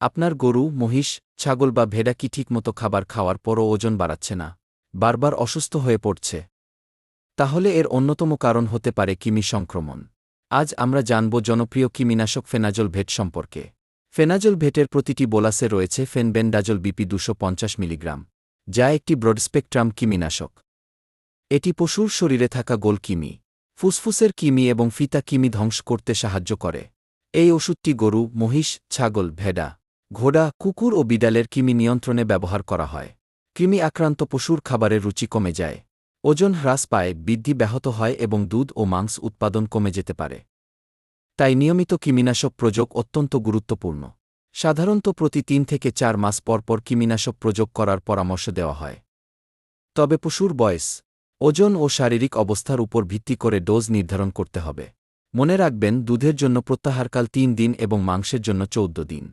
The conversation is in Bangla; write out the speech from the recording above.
আপনার গরু, মহিষ, ছাগল বা ভেড়া কি ঠিকমতো খাবার খাওয়ার পরও ওজন বাড়াচ্ছে না, বারবার অসুস্থ হয়ে পড়ছে? তাহলে এর অন্যতম কারণ হতে পারে কৃমি সংক্রমণ। আজ আমরা জানব জনপ্রিয় কৃমিনাশক ফেনাজল ভেট সম্পর্কে। ফেনাজল ভেটের প্রতিটি বোলাসে রয়েছে ফেনবেনডাজল বিপি 250 মিলিগ্রাম, যা একটি ব্রডস্পেকট্রাম কৃমিনাশক। এটি পশুর শরীরে থাকা গোল কৃমি, ফুসফুসের কৃমি এবং ফিতা কৃমি ধ্বংস করতে সাহায্য করে। এই ওষুধটি গরু, মহিষ, ছাগল, ভেড়া, ঘোড়া, কুকুর ও বিড়ালের কৃমি নিয়ন্ত্রণে ব্যবহার করা হয়। কৃমি আক্রান্ত পশুর খাবারের রুচি কমে যায়, ওজন হ্রাস পায়, বৃদ্ধি ব্যাহত হয় এবং দুধ ও মাংস উৎপাদন কমে যেতে পারে। তাই নিয়মিত কৃমিনাশক প্রয়োগ অত্যন্ত গুরুত্বপূর্ণ। সাধারণত প্রতি ৩ থেকে ৪ মাস পরপর কৃমিনাশক প্রয়োগ করার পরামর্শ দেওয়া হয়। তবে পশুর বয়স, ওজন ও শারীরিক অবস্থার উপর ভিত্তি করে ডোজ নির্ধারণ করতে হবে। মনে রাখবেন, দুধের জন্য প্রত্যাহারকাল ৩ দিন এবং মাংসের জন্য ১৪ দিন।